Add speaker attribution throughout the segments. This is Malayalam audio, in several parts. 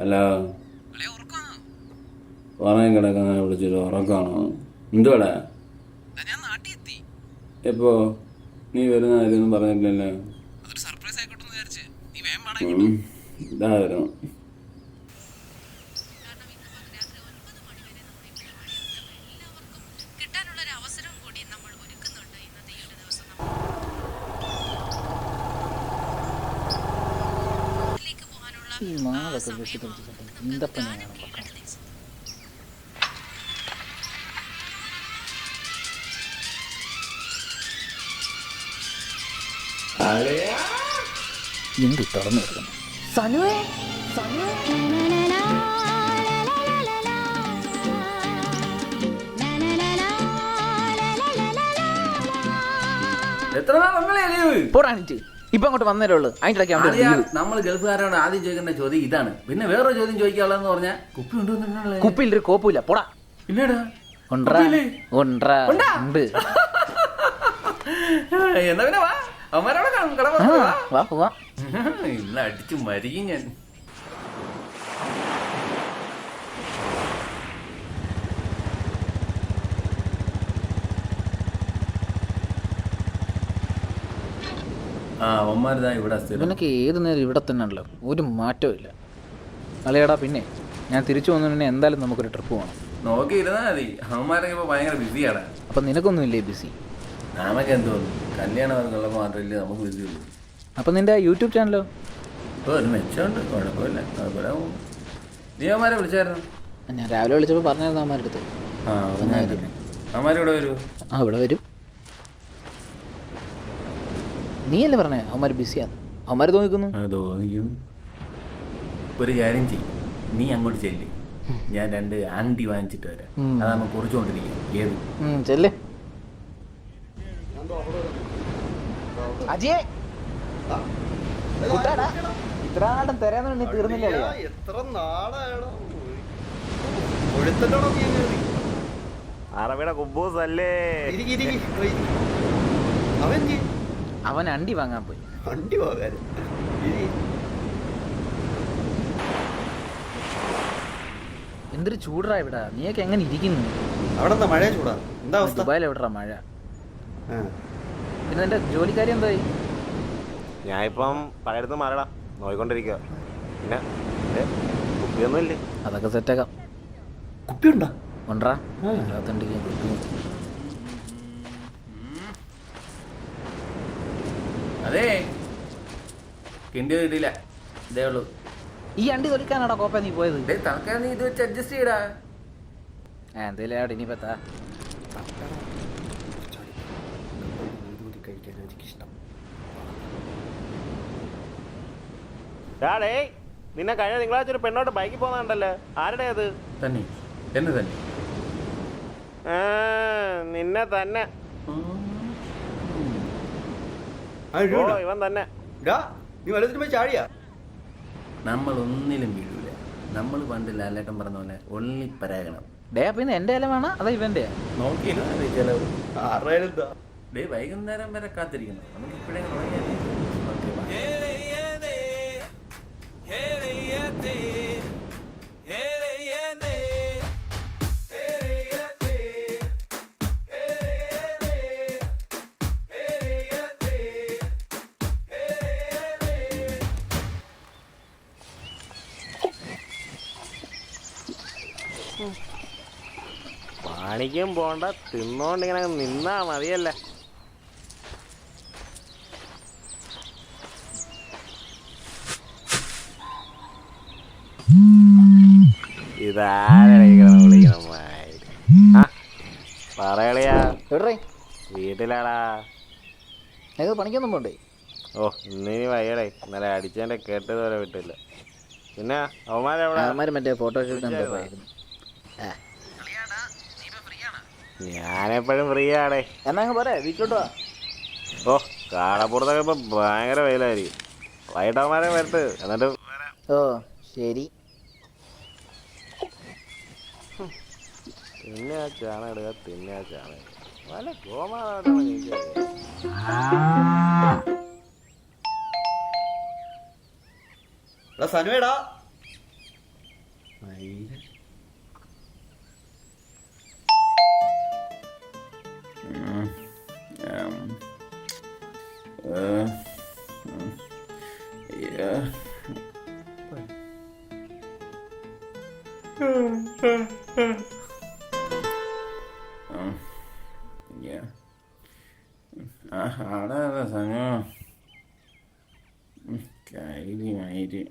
Speaker 1: ഹലോ, ഉറങ്ങി കിടക്കാൻ വിളിച്ചിട്ട് ഉറക്കാണോ? എന്തുവാടാ? എപ്പോ? നീ വരുന്ന കാര്യമൊന്നും പറഞ്ഞിട്ടില്ലല്ലോ. ഇതാ വരുന്നു.
Speaker 2: ഈ മാവൊക്കെ വെട്ടിത്തെളിച്ചിട്ട് എന്തപ്പനെയാണ് പക്കം. എന്ത് തുറന്നു കിടക്കുന്നു? സനുവേ, സനുവേ.
Speaker 1: എത്ര
Speaker 2: പോടാനിട്ട് ഇപ്പൊ അങ്ങോട്ട് വന്നേ ഉള്ളു. അതിന്റെ
Speaker 1: നമ്മൾ ഗൾഫുകാരോട് ആദ്യം ചോദിക്കേണ്ട ചോദ്യം ഇതാണ്. പിന്നെ വേറൊരു ചോദ്യം ചോദിക്കാനുള്ളതെന്ന് പറഞ്ഞാൽ കുപ്പി കൊണ്ടുവന്നിട്ടുള്ള
Speaker 2: കുപ്പിയിലൊരു കോപ്പില്ല. പോടാ.
Speaker 1: ഇല്ലടാ,
Speaker 2: ഉണ്ട്.
Speaker 1: എന്നാ പിന്നെ വാ, അവന്മാരോടെ ഇന്ന് അടിച്ചു മരിക്കും ഞാൻ. അവന്മാരിതാ ഇവിടെ.
Speaker 2: ഇവനൊക്കെ ഏത് നേരം ഇവിടെ തന്നെ ഉണ്ടല്ലോ, ഒരു മാറ്റവും ഇല്ല. അളിയടാ, പിന്നെ ഞാൻ തിരിച്ചു വന്നു. എന്തായാലും നമുക്കൊരു ട്രിപ്പ് പോകണം.
Speaker 1: നോക്കി ഇരുന്നാ മതി. അവന്മാരൊക്കെ ഇപ്പൊ ഭയങ്കര ബിസിയാണ്.
Speaker 2: അപ്പൊ നിനക്കൊന്നും ഇല്ലേ ബിസി?
Speaker 1: നമുക്ക് എന്തോന്നു, കല്യാണം മാത്രമല്ലേ നമുക്ക് ബിസി ഉള്ളൂ.
Speaker 2: അപ്പൊ നിന്റെ യൂട്യൂബ് ചാനലോ?
Speaker 1: ഇപ്പൊ ഒരു മെച്ചമുണ്ട്, കുഴപ്പമില്ല. അതുപോലെ നീ അവന്മാരെ വിളിച്ചായിരുന്നു?
Speaker 2: ഞാൻ രാവിലെ വിളിച്ചപ്പോൾ പറഞ്ഞായിരുന്നു അവന്മാരുടെ അടുത്ത്.
Speaker 1: അവന്മാരിവിടെ വരൂ?
Speaker 2: ഇവിടെ വരും. നീയല്ലേ പറഞ്ഞേ അവന്മാർ ബിസിയാണ്? അവന്മാർ തോന്നിക്കുന്നു.
Speaker 1: ഒരു കാര്യം ചെയ്യും, നീ അങ്ങോട്ട് ചെല്ല്. ഞാൻ 2 ആൻറ്റി വാങ്ങിച്ചിട്ട് വരാം. അതാകുമ്പോ കുറിച്ചുകൊണ്ടിരിക്കും. ഏത്
Speaker 2: ചെല്ലേ അജയ്, ഇത്ര നാടൻ തരാന്ന് നീ തീർന്നില്ലേ?
Speaker 3: അറബിയുടെ കുബൂസ് അല്ലേ?
Speaker 2: അവൻ അണ്ടി വാങ്ങാൻ പോയി. എന്തൊരു ചൂടാ ഇവിടെ. നീയൊക്കെ എങ്ങനെ ഇരിക്കുന്നു? ദുബായിൽ എവിടാ മഴ? പിന്നെ നിന്റെ ജോലിക്കാരി എന്തായി?
Speaker 3: ഞാൻ ഇപ്പം പലയിടത്ത് മാറടാ നോയിക്കൊണ്ടിരിക്കുക. പിന്നെ കുപ്പിയൊന്നും ഇല്ലേ?
Speaker 2: അതൊക്കെ സെറ്റാക്കാം.
Speaker 1: കുപ്പി ഉണ്ടോ?
Speaker 2: കൊണ്ടാ.
Speaker 1: അതെ, കിണ്ടി കിട്ടിയില്ല. ഇതേ ഉള്ളൂ.
Speaker 2: ഈ അണ്ടി തൊലിക്കാനാടാ കോപ്പ നീ പോയത്?
Speaker 1: തൽക്കാലം നീ ഇത് വെച്ച് അഡ്ജസ്റ്റ് ചെയ്യടാ.
Speaker 2: എന്തേലും അവിടെ ഇനി പറ്റാ.
Speaker 3: ഡേ, നിന്നെ കഴിഞ്ഞ തിങ്കളാഴ്ച ഒരു പെണ്ണോട്ട് ബൈക്കിൽ പോകുന്നുണ്ടല്ലോ, ആരുടെ അത്?
Speaker 1: തന്നെ എന്നെ തന്നെ.
Speaker 3: നിന്നെ തന്നെ. ഇവൻ തന്നെ.
Speaker 1: നമ്മൾ ഒന്നിലും വീഴൂല. നമ്മൾ പണ്ട് ലാലേട്ടൻ പറഞ്ഞ പോലെ ഒള്ളി പരാഗണം.
Speaker 2: പിന്നെ എന്റെ ഇല വേണം അതാ ഇവന്റെ?
Speaker 1: നോക്കിയില്ല വൈകുന്നേരം വരെ കാത്തിരിക്കുന്നു. നമുക്ക് ഇപ്പോഴെങ്കിലും
Speaker 3: പണിക്കും പോണ്ട, തിന്നോണ്ടിങ്ങനെ നിന്നാ മതിയല്ലേ. ഇതാരാ വിളിക്കണം? പറയളിയാ, വീട്ടിലാടാ.
Speaker 2: പണിക്കൊന്നും പോണ്ടേ?
Speaker 3: ഓ, ഇന്നിനി വയ്യടേ. ഇന്നലെ അടിച്ചതിന്റെ കേട്ടത് വരെ വിട്ടില്ല. പിന്നെ അവന്മാരെവിടെ?
Speaker 2: മറ്റേ ഫോട്ടോഷൂട്ട്.
Speaker 3: ഞാനെപ്പോഴും ഫ്രീ ആടേ.
Speaker 2: എന്നാ പോരെ, വീട്ടിലോട്ട് വാ.
Speaker 3: ഓ, കാടപ്പുറത്തൊക്കെ ഇപ്പൊ ഭയങ്കര വെയിലായിരിക്കും. വൈകിട്ടവന്മാരെ വരട്ട്, എന്നിട്ട്.
Speaker 2: ഓ ശരി.
Speaker 3: പിന്നെ ആ ചാണ ഇടുക, പിന്നെ ആ ചാണ വല്ല ഗോമാതാ.
Speaker 4: സനുവേടാ,
Speaker 1: 1000. Yeah. Yeah. ആടാ സമയം കാര്യമായിട്ട്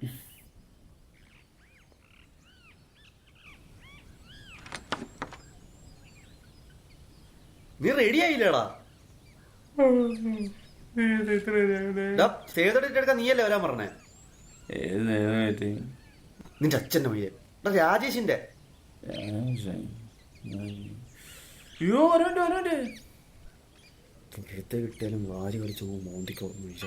Speaker 4: നീ റെഡി ആയില്ലേടാ? സേവ് ഡേറ്റ് എടുക്കാൻ നീയല്ലേ വരാൻ പറഞ്ഞേ?
Speaker 1: ഏത് നേരമായിട്ട്
Speaker 4: നിന്റെ അച്ഛന്റെ മയ്യെ രാജേഷിന്റെ.
Speaker 1: അയ്യോ വരണ്ട്
Speaker 4: എടുത്ത് കിട്ടിയാലും വാരി വലിച്ചു മോന്തിക്കോ വിളിച്ച.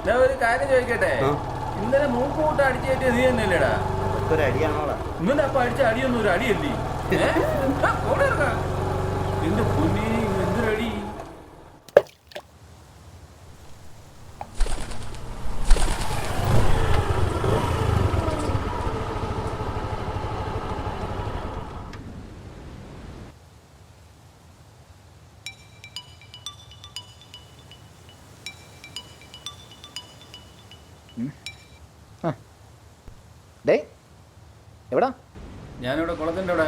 Speaker 1: ഞാൻ ഒരു കാര്യം ചോദിക്കട്ടെ, ഇന്നലെ മൂക്കൂട്ട് അടിച്ചേറ്റ് നീ തന്നെയല്ലേടാ?
Speaker 4: ഒരു അടിയാണോടാ?
Speaker 1: ഇന്നലെ അപ്പൊ അടിച്ച അടിയൊന്നും ഒരു അടിയല്ലേ? എന്റെ പൊന്നി എന്തൊരടി!
Speaker 2: ഡേ എവിടാ?
Speaker 1: ഞാനിവിടെ കുളത്തിൻ്റെ അവിടെ.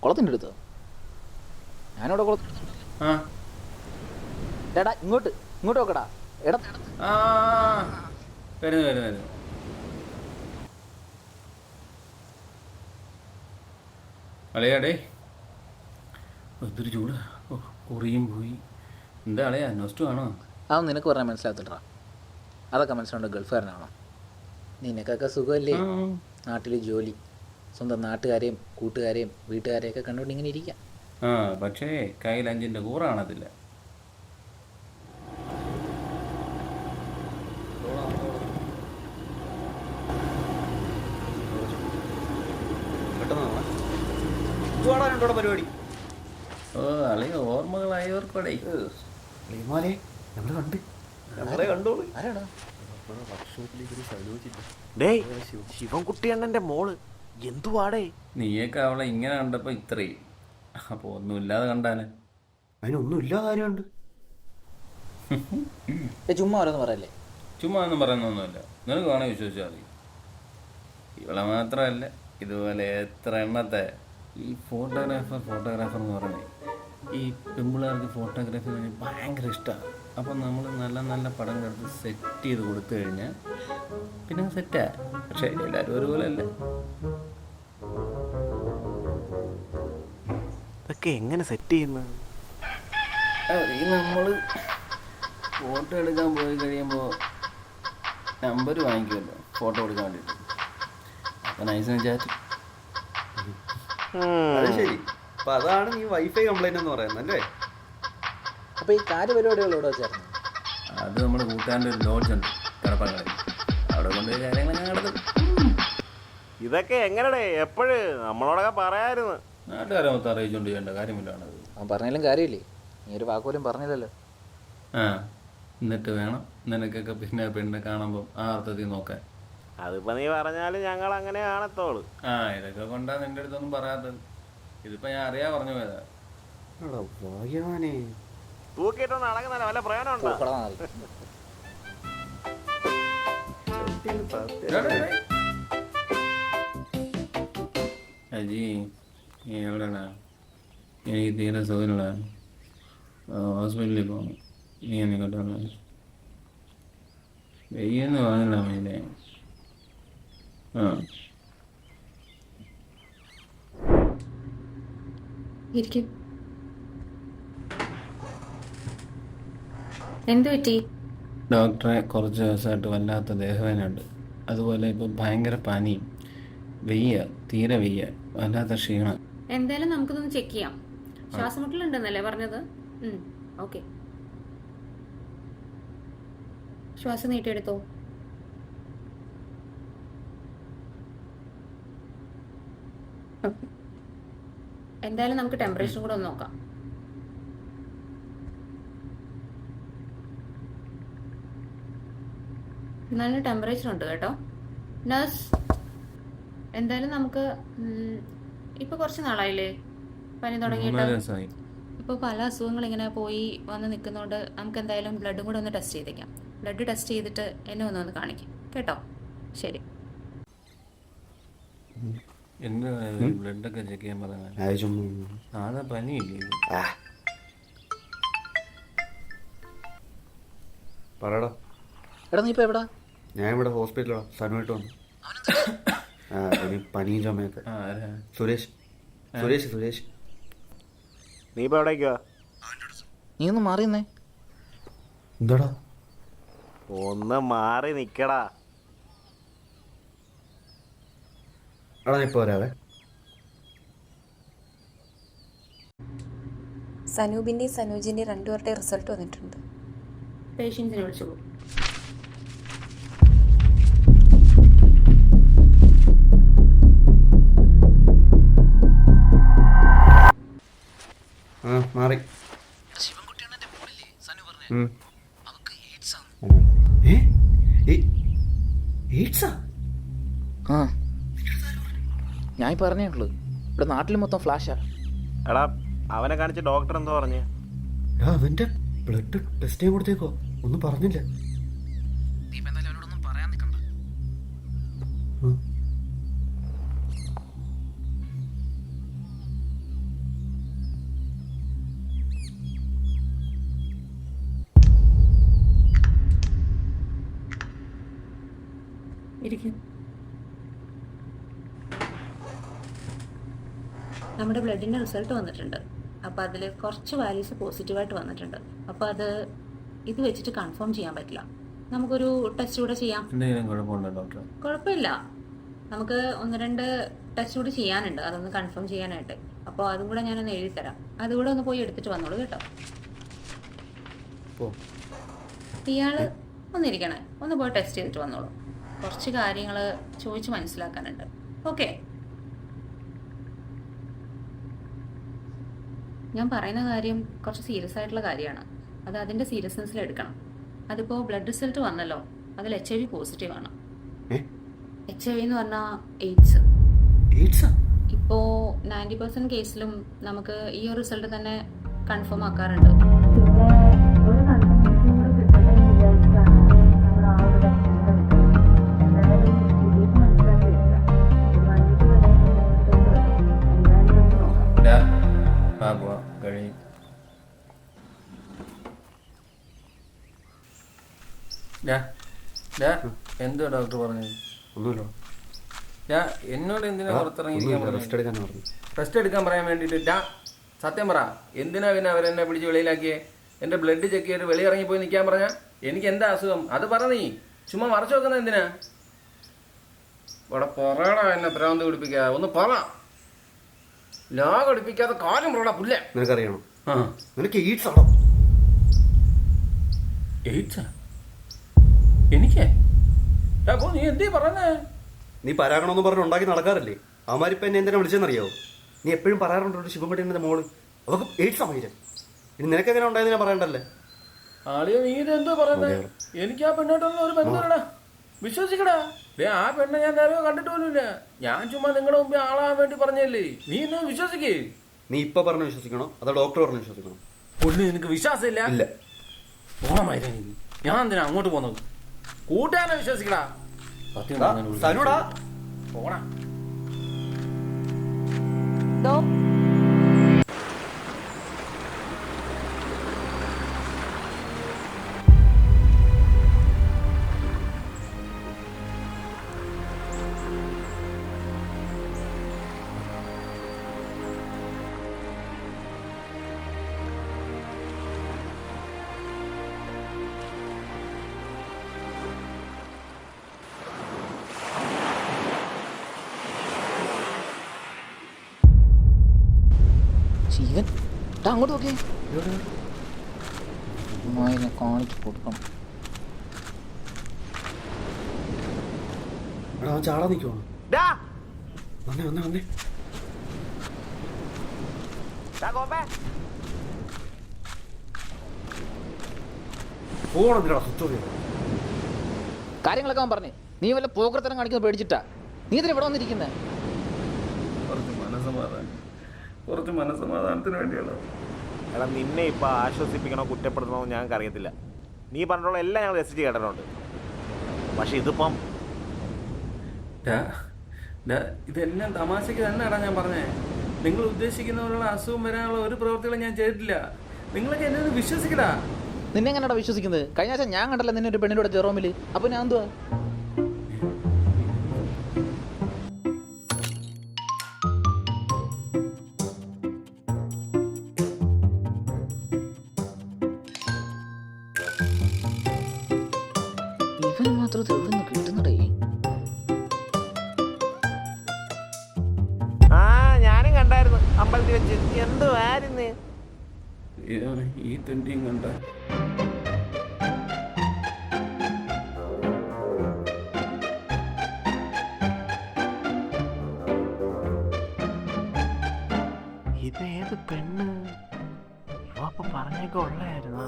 Speaker 2: കുളത്തിൻ്റെ അടുത്ത്? ഞാനിവിടെ കുളത്തിൽ.
Speaker 1: ആ
Speaker 2: എടാ ഇങ്ങോട്ട് നോക്കടാ. എടാ
Speaker 1: ആ വരുന്നു. അളയാടേ ഒത്തിരി ചൂട്. കുറിയും പോയി. എന്താ അളയാ, നൊസ്റ്റു ആണോ?
Speaker 2: അതൊന്നും നിനക്ക് പറഞ്ഞാൽ മനസ്സിലാകത്തില്ലടാ. അതൊക്കെ മനസ്സിലുണ്ട് ഗൾഫുകാരനാണോ? നിനക്കൊക്കെ സുഖമല്ലേ? നാട്ടിൽ ജോലി, സ്വന്തം നാട്ടുകാരെയും കൂട്ടുകാരെയും വീട്ടുകാരെയൊക്കെ കണ്ടുകൊണ്ട് ഇങ്ങനെ ഇരിക്കാം.
Speaker 1: ആ പക്ഷേ കയ്യിൽ 5-ന്റെ കൂറ കാണത്തില്ല.
Speaker 4: പരിപാടി
Speaker 1: ഓ അളയ ഓർമ്മകളായവർക്കോടെ
Speaker 4: നമ്മളെ കണ്ടോളൂ.
Speaker 2: ആരാടാ?
Speaker 3: ശിവൻകുട്ടിയണ്ണന്റെ മോള് എന്തുവാടേ?
Speaker 1: നീയൊക്കെ അവളെ ഇങ്ങനെ കണ്ടപ്പോ ഇത്രയും, അപ്പൊ ഒന്നുമില്ലാതെ കണ്ടാല്
Speaker 4: അതിനൊന്നും ഇല്ലാ കാര്യമുണ്ട്.
Speaker 2: ചുമ്മാ ഓരോന്ന് പറയല്ലേ.
Speaker 1: ചുമ്മാ ഒന്നും പറയുന്നൊന്നുമില്ല. നിനക്ക് വേണേ വിശ്വസിച്ചാൽ മതി. ഇവളെ മാത്രമല്ല, ഇതുപോലെ എത്ര എണ്ണത്തെ ഈ ഫോട്ടോഗ്രാഫർ എന്ന് പറഞ്ഞേ ഈ പെമ്പിള്ളേർക്ക് ഫോട്ടോഗ്രാഫി ഭയങ്കര ഇഷ്ടമാണ്. അപ്പം നമ്മൾ നല്ല നല്ല പടങ്ങൾ എടുത്ത് സെറ്റ് ചെയ്ത് കൊടുത്തു കഴിഞ്ഞാൽ പിന്നെ സെറ്റാ. പക്ഷേ എല്ലാവരും ഒരുപോലെ അല്ലേ.
Speaker 3: ഇതൊക്കെ എങ്ങനെ സെറ്റ് ചെയ്യുന്നത്?
Speaker 1: ഈ നമ്മൾ ഫോട്ടോ എടുക്കാൻ പോയി കഴിയുമ്പോൾ നമ്പർ വാങ്ങിക്കുമല്ലോ ഫോട്ടോ എടുക്കാൻ വേണ്ടിയിട്ട്. അപ്പം നൈസിന് ചാറ്റ്.
Speaker 4: അത് ശരി. അപ്പൊ അതാണ് നീ വൈഫൈ കംപ്ലൈന്റ് എന്ന് പറയുന്നത് അല്ലേ?
Speaker 2: അപ്പോൾ ഈ കാര്യപരിപാടികൾ ഇവിടെ വെച്ചായിരുന്നു?
Speaker 1: അത് നമ്മുടെ കൂട്ടുകാരൻ്റെ ഒരു ലോഡ്ജ് ഉണ്ട് കടപ്പങ്ങളിൽ. അവിടെ കൊണ്ടുപോയി കാര്യങ്ങളൊക്കെ നടത്തും.
Speaker 3: ഇതൊക്കെ എങ്ങനെടേ? എപ്പോഴും നമ്മളോടൊക്കെ പറയായിരുന്നു.
Speaker 1: നാട്ടുകാരെ മൊത്തം അറിയിച്ചുകൊണ്ട് ചെയ്യേണ്ട കാര്യമില്ലാണത്.
Speaker 2: അവൻ പറഞ്ഞാലും കാര്യമില്ലേ? നീ ഒരു വാക്കുപോലും പറഞ്ഞില്ലല്ലോ.
Speaker 1: ആ എന്നിട്ട് വേണം നിനക്കൊക്കെ പിന്നെ പെണ്ണ് കാണുമ്പോൾ ആ അർത്ഥത്തിൽ നോക്കാൻ.
Speaker 3: അതിപ്പോ നീ പറഞ്ഞാലും ഞങ്ങൾ അങ്ങനെ കാണത്തോളൂ.
Speaker 1: ആ ഇതൊക്കെ കൊണ്ടാ നിന്റെ അടുത്തൊന്നും പറയാത്തത്. ഇതിപ്പോ ഞാൻ അറിയാ പറഞ്ഞു പോയതാ.
Speaker 3: തൂക്കിയിട്ടൊന്നും അടങ്ങുന്നല്ല, വല്ല പ്രയോജനം ഉണ്ടോ?
Speaker 1: അജി നീ എവിടെയാ? എനിക്ക് തീരെ സുഖമില്ല, ഹോസ്പിറ്റലിൽ പോകണം. നീ എന്നെ കേട്ടോ വെയ്യെന്ന് പറഞ്ഞില്ല മീനെ. ആ
Speaker 5: എന്തു പറ്റി?
Speaker 1: ഡോക്ടറെ കുറച്ച് ദിവസമായിട്ട് വല്ലാത്ത ദേഹവേദനയുണ്ട്. അതുപോലെ ഇപ്പം ഭയങ്കര പനിയും, വെയ്യ, തീരെ വെയ്യ, വല്ലാത്ത ക്ഷീണം.
Speaker 5: എന്തായാലും നമുക്കിതൊന്ന് ചെക്ക് ചെയ്യാം. ശ്വാസമുട്ടലുണ്ടെന്നല്ലേ പറഞ്ഞത്? ഓക്കെ. ശ്വാസം നീട്ടിയെടുത്തോ. എന്തായാലും നമുക്ക് ടെമ്പറേച്ചറും കൂടെ ഒന്ന് നോക്കാം. നല്ല ടെമ്പറേച്ചർ ഉണ്ട് കേട്ടോ. നഴ്സ്, എന്തായാലും നമുക്ക് ഇപ്പൊ കുറച്ച് നാളായില്ലേ പനി തുടങ്ങിയിട്ട്.
Speaker 1: 3 ദിവസമായി.
Speaker 5: ഇപ്പോൾ പല അസുഖങ്ങൾ ഇങ്ങനെ പോയി വന്ന് നിൽക്കുന്നതുകൊണ്ട് നമുക്ക് എന്തായാലും ബ്ലഡും കൂടെ ഒന്ന് ടെസ്റ്റ് ചെയ്തേക്കാം. ബ്ലഡ് ടെസ്റ്റ് ചെയ്തിട്ട് എന്നെ ഒന്ന് കാണിക്കും കേട്ടോ. ശരി.
Speaker 1: എന്ത് ബ്ലഡൊക്കെ ചെക്ക് ചെയ്യാൻ പറഞ്ഞാൽ സാധാ പനിയില്ലേ?
Speaker 4: പറയടാ.
Speaker 2: എടാ നീ ഇപ്പോൾ എവിടാ?
Speaker 4: ഞാൻ ഇവിടെ ഹോസ്പിറ്റലിലാണ്, സനുമായിട്ട് വന്നു. പനിയും ചുമയൊക്കെ.
Speaker 1: ആരാ?
Speaker 4: സുരേഷ് സുരേഷ് സുരേഷ്.
Speaker 3: നീ ഇപ്പോൾ എവിടേക്കാ?
Speaker 2: നീ ഒന്ന് മാറിയെന്നേ.
Speaker 4: എന്താടാ?
Speaker 3: ഒന്ന് മാറി നിക്കടാ.
Speaker 4: എടാ ഇപ്പോൾ വരാവേ.
Speaker 6: സനൂപിൻ്റെയും സനൂജിൻ്റെയും രണ്ടുപേരുടെ റിസൾട്ട് വന്നിട്ടുണ്ട്.
Speaker 5: പേഷ്യൻസിനെ വിളിച്ചോളൂ.
Speaker 4: മാറി.
Speaker 2: ആ ഞാൻ പറഞ്ഞേ ഉള്ളൂ, ഇവിടെ നാട്ടിൽ മൊത്തം ഫ്ലാഷാ.
Speaker 3: എടാ അവനെ കാണിച്ച് ഡോക്ടർ എന്തോ പറഞ്ഞു?
Speaker 4: അവന്റെ ബ്ലഡ് ടെസ്റ്റ് ചെയ്യാൻ കൊടുത്തേക്കോ, ഒന്നും പറഞ്ഞില്ല.
Speaker 2: നീ ഇപ്പം എന്തായാലും അവനോടൊന്നും പറയാൻ നിൽക്കണ്ട.
Speaker 5: ഇരിക്കും. നമ്മുടെ ബ്ലഡിൻ്റെ റിസൾട്ട് വന്നിട്ടുണ്ട്. അപ്പോൾ അതിൽ കുറച്ച് വാല്യൂസ് പോസിറ്റീവായിട്ട് വന്നിട്ടുണ്ട്. അപ്പോൾ അത് ഇത് വെച്ചിട്ട് കൺഫേം ചെയ്യാൻ പറ്റില്ല. നമുക്കൊരു ടെസ്റ്റ് കൂടെ ചെയ്യാം.
Speaker 1: എന്തെങ്കിലും കുഴപ്പമുണ്ടോ ഡോക്ടർ?
Speaker 5: കുഴപ്പമില്ല, നമുക്ക് 1-2 ടെസ്റ്റ് കൂടി ചെയ്യാനുണ്ട്, അതൊന്ന് കൺഫേം ചെയ്യാനായിട്ട്. അപ്പോൾ അതും കൂടെ ഞാനൊന്ന് എഴുതി തരാം. അതുകൂടെ ഒന്ന് പോയി എടുത്തിട്ട് വന്നോളൂ കേട്ടോ. ഇയാൾ ഒന്നിരിക്കണേ, ഒന്ന് പോയി ടെസ്റ്റ് ചെയ്തിട്ട് വന്നോളൂ. കുറച്ച് കാര്യങ്ങൾ ചോദിച്ച് മനസ്സിലാക്കാനുണ്ട്. ഓക്കെ? ഞാൻ പറയുന്ന കാര്യം കുറച്ച് സീരിയസ് ആയിട്ടുള്ള കാര്യമാണ്. അത് അതിൻ്റെ സീരിയസ്നെസ്സിൽ എടുക്കണം. അതിപ്പോൾ ബ്ലഡ് റിസൾട്ട് വന്നല്ലോ, അതിൽ HIV പോസിറ്റീവ് ആണ്. HIV എന്ന് പറഞ്ഞാൽ എയ്ഡ്സ്. ഇപ്പോൾ 90% കേസിലും നമുക്ക് ഈ ഒരു റിസൾട്ട് തന്നെ കൺഫേം ആക്കാറുണ്ട്.
Speaker 1: കഴിയും. എന്തോ ഡോക്ടർ പറഞ്ഞത്?
Speaker 4: ഒന്നുമില്ല.
Speaker 1: എന്നോട് എന്തിനാ പുറത്തിറങ്ങിയിരിക്കാൻ
Speaker 4: പറഞ്ഞു?
Speaker 1: ടെസ്റ്റ് എടുക്കാൻ പറയാൻ വേണ്ടിയിട്ട്. സത്യം പറ, എന്തിനാ പിന്നെ അവരെന്നെ പിടിച്ച് വെളിയിലാക്കിയേ? എൻ്റെ ബ്ലഡ് ചെക്ക് ചെയ്തിട്ട് വെളിയിറങ്ങി പോയി നിൽക്കാൻ പറഞ്ഞാൽ എനിക്ക് എന്താ അസുഖം അത് പറ. നീ ചുമ്മാ മറച്ചു വെക്കുന്നത് എന്തിനാ? ഇവിടെ പറയണ എന്നെ ഭ്രാന്ത് പിടിപ്പിക്കാതെ ഒന്ന് പറ. ലാഗടിപ്പിക്കാതെ കാര്യം പറയണ പുല്ലേ.
Speaker 4: നിനക്കറിയണം, നിനക്ക് എയ്ഡ്സ് ആണോ?
Speaker 1: എയ്ഡ്സാ എനിക്ക്? അപ്പോ നീ എന്തേ പറഞ്ഞേ?
Speaker 4: നീ പരാഗണമെന്ന് പറഞ്ഞ് ഉണ്ടാക്കി നടക്കാറില്ലേ? അവന്മാരിപ്പോ എന്നെ എന്തിനാ വിളിച്ചെന്നറിയാവോ? നീ എപ്പോഴും പറയാറുണ്ടോ ശിവൻകുട്ടിയുടെ മോള് അവർക്ക് എയ്ഡ്സ് ആയിരം. ഇനി നിനക്കെങ്ങനെ ഉണ്ടായെന്ന് ഞാൻ പറയണ്ടല്ലേ?
Speaker 1: ആളിയോ നീ ഇതെന്തോ പറയുന്നത്? എനിക്ക് ആ പെണ്ണോട്ടൊന്നും ഒരു ബന്ധമില്ലടാ, വിശ്വസിക്കടാ. ആ പെണ്ണെ ഞാൻ നേരെ കണ്ടിട്ട് പോലുമില്ല. ഞാൻ ചുമ്മാ നിങ്ങളുടെ മുമ്പ് ആളാൻ വേണ്ടി പറഞ്ഞല്ലേ. നീ എന്നെ വിശ്വസിക്കേ.
Speaker 4: നീ ഇപ്പൊ പറഞ്ഞ് വിശ്വസിക്കണോ അതോ ഡോക്ടർ പറഞ്ഞ് വിശ്വസിക്കണോ?
Speaker 1: പൊണ്ണു നിനക്ക് വിശ്വാസമില്ല?
Speaker 4: ഇല്ല.
Speaker 1: ഓണമായിരുന്നു ഞാൻ എന്തിനാ അങ്ങോട്ട് പോകുന്നത്? കൂട്ടുകാരനെ വിശ്വസിക്കടാ.
Speaker 4: സനുടാ
Speaker 1: പോണാ.
Speaker 2: ശിവൻ അങ്ങോട്ട് നോക്കിയേ. കാണിച്ചു കൊടുക്കണം.
Speaker 4: എടാ അവൻ ചാടാൻ നിൽക്കുവാണ്.
Speaker 3: ഡാ,
Speaker 4: വന്നേ വന്നേ വന്നേ.
Speaker 3: ഡാ കോപ്പേ.
Speaker 4: പോകണം എന്തിനാ സ്വിച്ച് ഓഫ് ചെയ്യണം.
Speaker 2: കാര്യങ്ങളൊക്കെ അവൻ പറഞ്ഞേ. നീ വല്ല പോക്കർത്തനം കാണിക്കുന്നത് പേടിച്ചിട്ടാ നീ ഇതിന് ഇവിടെ വന്നിരിക്കുന്നത്?
Speaker 1: കുറച്ച് മനസ്സമാധാനത്തിന് വേണ്ടിയുള്ള.
Speaker 3: എടാ നിന്നെ ഇപ്പം ആശ്വസിപ്പിക്കണോ കുറ്റപ്പെടുത്തണോ ഞങ്ങൾക്ക് അറിയത്തില്ല. നീ പറഞ്ഞിട്ടുള്ള എല്ലാം ഞങ്ങൾ രസിച്ച് കേട്ടിട്ടുണ്ട്. പക്ഷെ ഇതിപ്പം
Speaker 1: ഇതെല്ലാം തമാശക്ക് തന്നെയാടാ ഞാൻ പറഞ്ഞേ. നിങ്ങൾ ഉദ്ദേശിക്കുന്നവരുള്ള അസുഖം വരാനുള്ള ഒരു പ്രവൃത്തികളും ഞാൻ ചെയ്തിട്ടില്ല. നിങ്ങളൊക്കെ എന്നെ ഒന്ന് വിശ്വസിക്കടാ.
Speaker 2: നിന്നെ എങ്ങനെയാടാ വിശ്വസിക്കുന്നത്? കഴിഞ്ഞ ആഴ്ച ഞാൻ കണ്ടല്ലോ നിന്നെ ഒരു പെണ്ണിനോട് ജെറോമിൽ. അപ്പോൾ ഞാൻ എന്തുവാ? ഇവന് മാത്രം എവിടെ കിട്ടുന്നടേ?
Speaker 3: ആ ഞാനും കണ്ടായിരുന്നു അമ്പലത്തിൽ വെച്ച്. എന്തുവായിരുന്നു
Speaker 1: ഈ തെണ്ടിയും കണ്ട
Speaker 3: ഇതേത് പെണ്ണ്? പറഞ്ഞൊക്കെ ഉള്ളായിരുന്നു.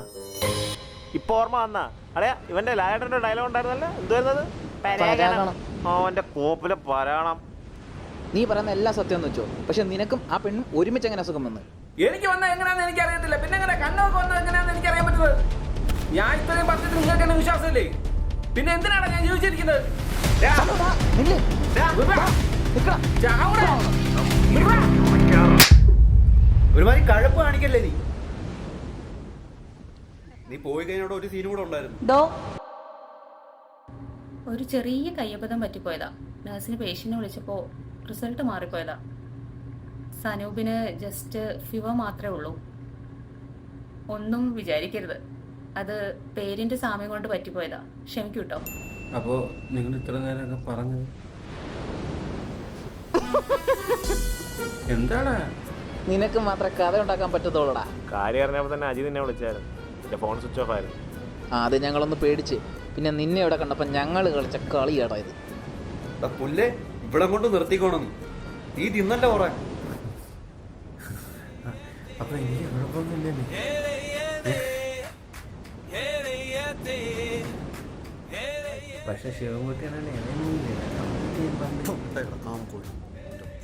Speaker 3: ഇപ്പൊ ഓർമ്മ വന്നാ അറിയാ ഇവന്റെ ലാലേട്ടന്റെ ഡയലോഗ് ഉണ്ടായിരുന്നല്ലോ. എന്തുവായിരുന്നത്?
Speaker 2: പരാഗണം.
Speaker 3: അവന്റെ കോപ്പിലെ പരാണം.
Speaker 2: നീ പറയുന്ന എല്ലാ സത്യം എന്ന് വെച്ചോ. പക്ഷെ നിനക്കും ആ പെണ്ണും ഒരുമിച്ച് എങ്ങനെ അസുഖം വന്ന്?
Speaker 1: എനിക്ക് വന്ന എങ്ങനെയാണെന്ന് എനിക്ക് അറിയത്തില്ല. പിന്നെ എങ്ങനെ കണ്ണൊക്കെ വന്നത് എങ്ങനെയാണെന്ന് എനിക്ക് അറിയാൻ പറ്റുന്നത്? ഞാൻ ഇത്രയും പറഞ്ഞിട്ട് നിങ്ങൾക്ക് എന്നെ വിശ്വാസമില്ലേ? പിന്നെ എന്തിനാണ് ഞാൻ ജീവിച്ചിരിക്കുന്നത്?
Speaker 4: ഒരുമാതിരി കഴപ്പ് കാണിക്കല്ലേ നീ. നീ പോയി കഴിഞ്ഞോടെ ഒരു സീനും കൂടെ ഉണ്ടായിരുന്നു.
Speaker 5: ഒരു ചെറിയ കയ്യബദ്ധം പറ്റിപ്പോയതാ. നഴ്സിന് പേഷ്യന്റിനെ വിളിച്ചപ്പോൾ റിസൾട്ട് മാറിപ്പോയതാ. സനൂപിന് ജസ്റ്റ് ഫീവർ മാത്രമേ ഉള്ളൂ. ഒന്നും വിചാരിക്കരുത്. അത് പേരിന്റെ സാമ്യം കൊണ്ട് പറ്റിപ്പോയതാ. ക്ഷമിക്കൂ കേട്ടോ.
Speaker 1: അപ്പോ നിങ്ങൾ ഇത്ര നേരമൊക്കെ പറഞ്ഞത് എന്താടാ?
Speaker 2: നിനക്ക് മാത്രമേ കഥ ഉണ്ടാക്കാൻ പറ്റത്തുള്ളൂടാ.
Speaker 3: കാര്യം അറിഞ്ഞപ്പോൾ തന്നെ അജി നിന്നെ വിളിച്ചായിരുന്നു. എന്റെ ഫോൺ സ്വിച്ച് ഓഫ് ആയിരുന്നു.
Speaker 2: അത് ഞങ്ങളൊന്ന് പേടിച്ച്. പിന്നെ നിന്നെ ഇവിടെ കണ്ടപ്പോൾ ഞങ്ങൾ കളിച്ച കളിയാടാ ഇത്.
Speaker 4: പുല്ലേ ഇവിടെ കൊണ്ട് നിർത്തിക്കോണം. നീ തിന്നല്ല കുറെ.
Speaker 1: അപ്പൊ എനിക്ക് കുഴപ്പമൊന്നുമില്ലേ? പക്ഷെ ശിവൻകുട്ടിയാണ്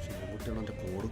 Speaker 4: ശിവൻകുട്ടിയാണ് എന്റെ പോട്.